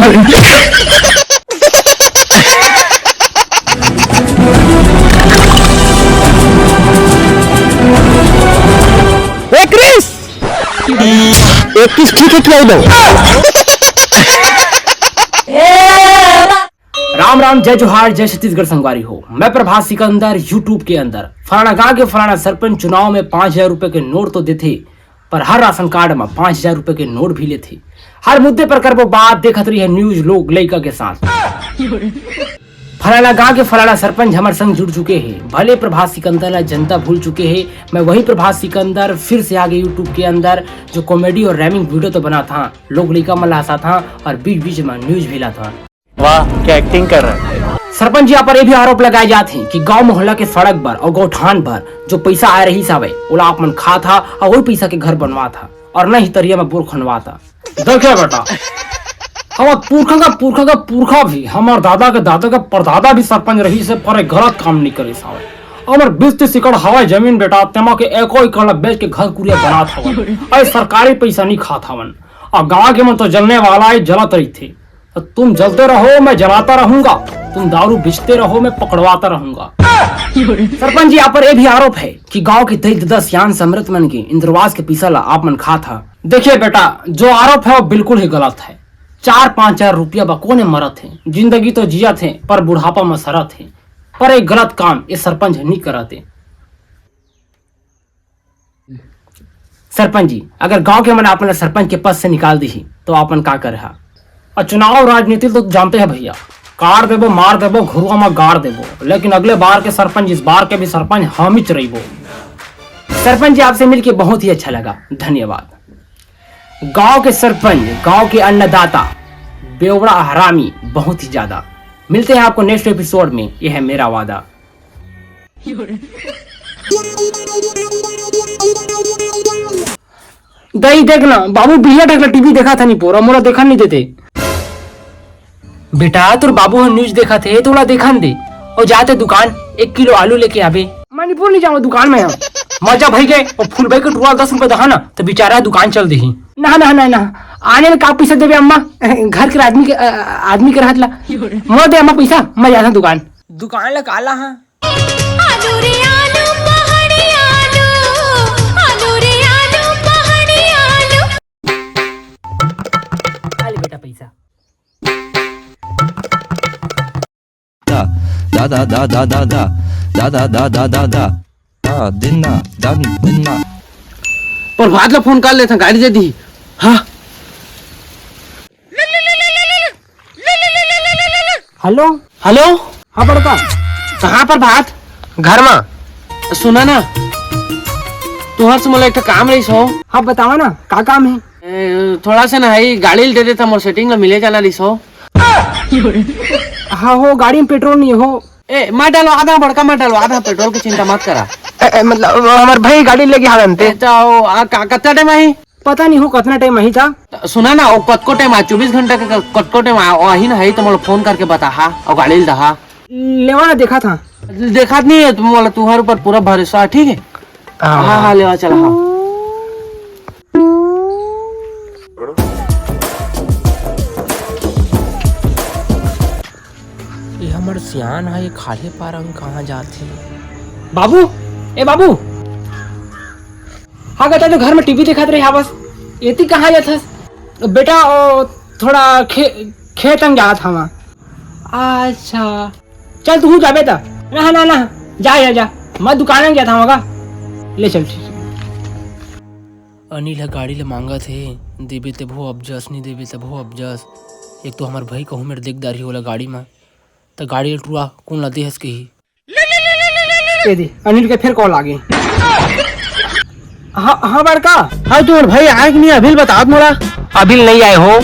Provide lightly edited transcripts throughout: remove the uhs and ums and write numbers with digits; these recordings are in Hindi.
क्रिस, एक किस ठीक है क्या लो। राम राम, जय जोहार, जय छत्तीसगढ़ संगवारी हो। मैं प्रभास सिकंदर यूट्यूब के अंदर फलाना गांव के फलाना सरपंच चुनाव में 5,000 रुपए के नोट तो देते, पर हर राशन कार्ड में 5,000 रुपए के नोट भी लेते। हर मुद्दे पर कर वो बात देखत रही है न्यूज लोग लड़का के साथ। फलाना गांव के फलाना सरपंच हमारे संग जुड़ चुके हैं। भले प्रभास सिकंदर ला जनता भूल चुके हैं, मैं वही प्रभास सिकंदर फिर से आगे यूट्यूब के अंदर जो कॉमेडी और रैमिंग वीडियो तो बना था, लोग लड़का में हंसा था और बीच बीच में न्यूज भी ला था। वाह, क्या एक्टिंग कर रहा है। सरपंच जी पर ये भी आरोप लगाए जाते हैं कि गांव मोहल्ला के सड़क पर और गौठान पर जो पैसा आ रही सावे ओला आप मन खा था और वही पैसा के घर बनवा था और न ही तरिया में बोर खनवा था। देखे बेटा, हमारे पुरखा का पुरखा भी, हमारे दादा का परदादा भी सरपंच रही से पर गलत काम नहीं करे सावे। हमारे 20-30 एकड़ हवाई जमीन बेटा तेमा के एको एकड़ बेच के घर कुरिया बना था। अरे सरकारी पैसा नहीं खा था मन, और गाँव के मन तो जलने वाला ही जलत रही थे। तो तुम जलते रहो मैं जलाता रहूंगा, तुम दारू बेचते रहो मैं पकड़वाता रहूंगा। सरपंच जी यहाँ पर यह भी आरोप है कि गांव के 10 यान समृत मन के इंद्रवास के पैसा ला आप मन खा था। देखिए बेटा, जो आरोप है वो बिल्कुल ही गलत है। 4-5 हजार रुपया बकोने मरत थे, जिंदगी तो जिया थे पर बुढ़ापा में सरत थे, पर एक गलत काम ये सरपंच नहीं कराते। सरपंच जी, अगर गांव के मन आपने सरपंच के पद से निकाल दी तो आपन का कर रहा। और चुनाव राजनीति तो जानते हैं भैया, कार देबो मार देबो घुरुआ में गाड़ देबो, लेकिन अगले बार के सरपंच इस बार के भी सरपंच हम ही रहीबो। सरपंच जी आपसे मिलके बहुत ही अच्छा लगा, धन्यवाद। गांव के सरपंच, गांव के अन्नदाता, बेवड़ा हरामी बहुत ही ज्यादा। मिलते हैं आपको नेक्स्ट एपिसोड में, यह है मेरा वादा। दही देखना बाबू, बिया ढकला टीवी देखा था नहीं पोरा मोरा देखा नहीं देते। बेटा तुर बाबू हम न्यूज देखा थे, थोड़ा देखा दे और जाते दुकान 1 किलो आलू लेके आवे। मणिपुर नहीं जाऊंगा दुकान में, हम मजा भाई गए और फूल भाई का टुआ 10 रुपए दहा ना तो बेचारा दुकान चल दही। ना ना ना ना आने में का पैसा देवे अम्मा, घर के आदमी के रहत ला मोर दे अम्मा पैसा, मैं जाता दुकान ला काला। हाँ बेटा पैसा da da da da da da da da da da da da da dinna dan dinna। और भाग ला फोन कर लेता, गाड़ी दे दी। हाँ हेलो हेलो, हाँ बड़का, कहाँ पर बात? घर में। सुना ना, तुहर से मोला एक काम रही सो। हाँ बतावा ना का काम है। थोड़ा सा ना है गाड़ी दे देता, मोर सेटिंग ला मिले जाला रही सो। हाँ हो, गाड़ी में पेट्रोल नहीं हो। ए मत डालो आधा, बड़का मत डालो आधा, पेट्रोल की चिंता मत करा। मतलब हमारे भाई गाड़ी लेके आ रहे कितना टाइम आई पता नहीं हो, कितना टाइम वही था। सुना ना, वो कतको टाइम आ 24 घंटा का कतको टाइम वही ना है, तो मोला फोन करके बता हा और गाड़ी दहा लेवा ना देखा था। देखा नहीं है तुम, मोला तुम्हारे ऊपर पूरा भरोसा, ठीक है। हाँ हाँ लेवा चला। हाँ ये हमर सियान है, ये खाले पारंग कहाँ जाते। बाबू, ए बाबू, हाँ कहता तो घर में टीवी दिखाते रहे। हाँ बस ये कहाँ जाता बेटा? थोड़ा खेत अंग जा था वहाँ। अच्छा चल तू जा बेटा। ना ना ना जा जा, मैं दुकान में गया था वहाँ, ले चल ठीक है। अनिल है गाड़ी ले मांगा थे, देवे तबो अबजस, नहीं देवे तबो अबजस। एक तो हमार भाई कहूँ मेरे दिकदारी होला गाड़ी में, तो गाड़ी टुआ कौन ला देहस के ही दे। अनिल के फिर कॉल आ गई। हाँ हाँ बड़का, हाँ तुम्हारे भाई आए कि नहीं अभी बता मोला। अभी नहीं आए हो?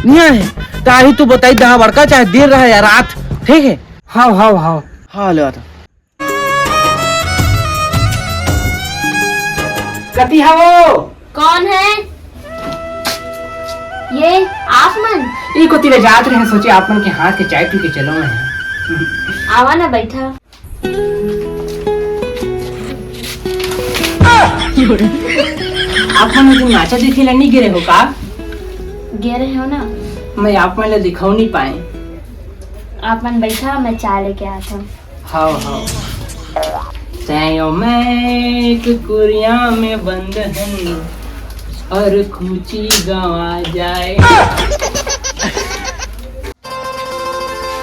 नहीं आए तो अभी तू बताई दहा बड़का, चाहे देर रहा या रात, ठीक है। हाँ हाँ हाँ हाँ ले आता। कती है वो? कौन है ये? आप मन ये को तिले जात रहे, सोचे आप मन के हाथ के चाय पी के चलो। मैं आवा ना बैठा। आप मन तुम नाचा देखे नहीं गिरे हो का? गिरे हो ना, मैं आप में दिखाऊ नहीं पाए। आप मन बैठा, मैं चाय लेके आता हूँ। हाँ हाँ। तैयो मैं एक कुरिया में बंद हूँ और खूची गवा जाए।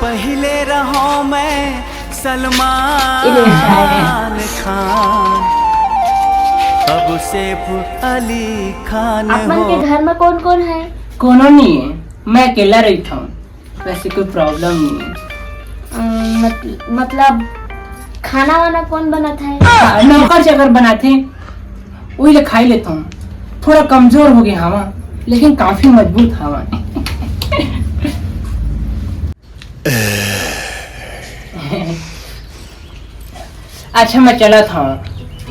पहले रहो मैं सलमान खान, अब सैफ अली खान आप मन के घर में कौन कौन है? कोनो नहीं है, मैं अकेला रहता हूँ। वैसे कोई प्रॉब्लम नहीं है। मतलब खाना वाना कौन बनाता है? नौकर चाकर बनाते वही ले खाई लेता हूँ। थोड़ा कमजोर हो गया हवा, लेकिन काफी मजबूत हवा। अच्छा मैं चला था।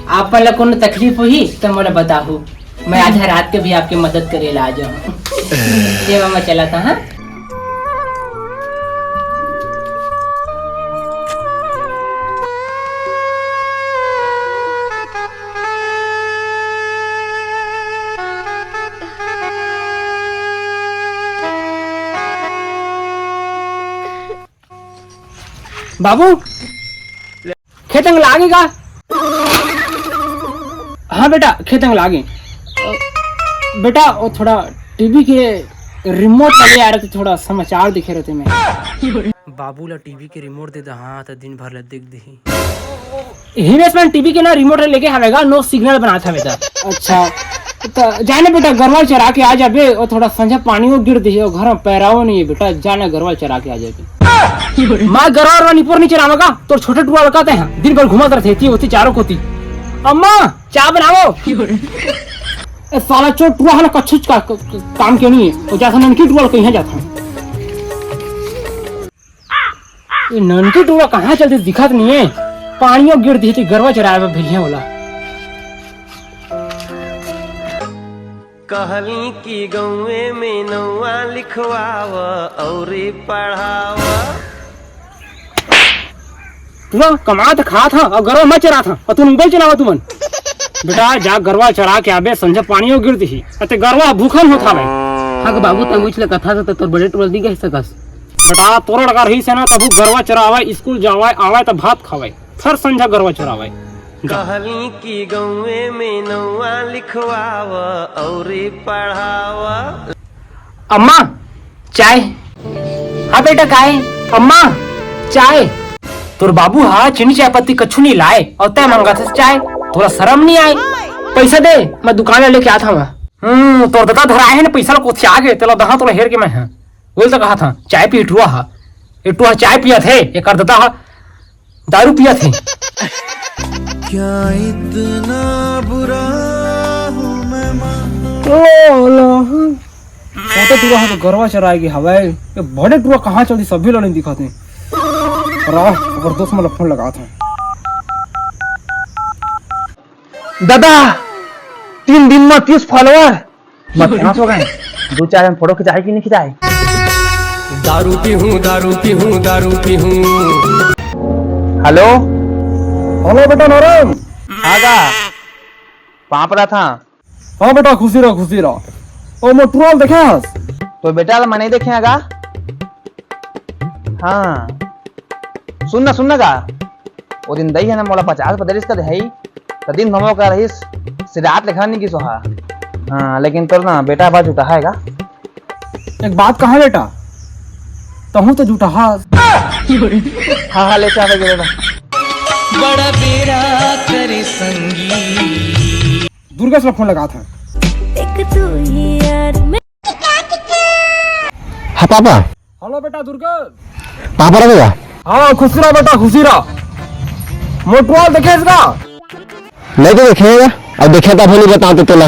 आप वाला कोनो तकलीफ हुई तो मुझे बताओ, मैं आधा रात के भी आपकी मदद करे ला जाऊँ। ये मैं चला था। हाँ बाबू खेतंग लागेगा? हाँ बेटा खेतंग लागे। बेटा वो थोड़ा टीवी के रिमोट लगे आ रहे थे, थोड़ा समाचार दिखे रहे थे मैं। बाबू ला टीवी के रिमोट दे दा, हाँ तो दिन भर ला देख दही। हिमेशमैन टीवी के ना रिमोट लेके आवेगा, नो सिग्नल बना था बेटा। अच्छा तो जाने बेटा गरवा चरा के आ जाबे, और थोड़ा संझा पानी वो गिर दी, घर में पैराओ नहीं है बेटा, जाना गरवा चरा के आ जाबे। माँ गरवा और निपुर नहीं चरावेगा तो छोटे टुआ लगाते हैं, दिन भर घुमाते रहती होती चारों कोती। अम्मा चाय बनाओ। ए साला चोट टुआ है ना, कच्छुच का काम क्यों नहीं है? वो जैसा ननकी टुआ कहीं जाता है, ये ननकी टुआ कहाँ चलती दिखत नहीं है। पानियों गिर दी थी, गरवा चराया भेजिया बोला। कहली की गौए में नौआ लिखवावा और पढ़ावा। तुला कमा तो खा था और गरवा मैं चरा था, और तू मोबाइल चलावा तुमन। बेटा जा गरवा चरा के आबे, संझा पानियों गिर दी अते गरवा भूखन होता है। हाँ बाबू तू मुझे कथा से तो बड़े टुल दी गए सकस। बेटा तोरा लगा रही से ना, तब गरवा चरावे, स्कूल जावे आवे तो भात खावे, फिर संझा गरवा चरावे। कहली की गौए में नौआ लिखवावा और पढ़ावा। अम्मा चाय। हाँ बेटा काय? अम्मा चाय। तोर बाबू हाँ चीनी चाय पत्ती कछु नहीं लाए, और तय मांगा था चाय। थोड़ा शर्म नहीं आए? पैसा दे, मैं दुकान लेके आता हूँ। तोर दादा धराए है ना पैसा कोथी आगे, तेला दहा तोला हेर के मैं है बोल तो कहा था चाय पी इटुआ हा, इटुआ चाय पिया थे, एक कर दादा दारू पिया थे। क्या इतना बुरा हूँ मैं छोटे टुआ है तो गरवा चराएगी हवाई, ये बड़े टुआ कहाँ चलती सभी लोग नहीं दिखाते। अगर दोस्त मतलब फोन लगा था। दादा 3 दिन में 30 फॉलोअर मत फेमस हो गए। 2-4 दिन फोटो खिंचाए कि नहीं खिंचाए? दारू पी हूँ दारू पी हूँ दारू पी हूँ। हेलो हेलो बेटा नरेम। आगा पाप रहा था। हाँ बेटा खुशी रहो। ओ मोटरोल देखे तो बेटा मैं नहीं देखे आगा। हाँ सुनना का वो दिन दही है ना मोला 50 बदलिस का है, तो दिन भमो का रही सिरात लिखा नहीं की सोहा। हाँ लेकिन तो ना बेटा बात झूठा हैगा। एक बात कहा बेटा, तहु तो झूठा। हाँ ले चाहे बेटा। बड़ा बेरा करे संगी। दुर्गा से फोन लगा था। हाँ पापा। हेलो बेटा दुर्गा। पापा रहेगा। हाँ खुशी रहो बेटा खुशी रहो। मोटरोल देखे इसका? नहीं तो देखेगा, अब देखे तो नहीं बताते तुला।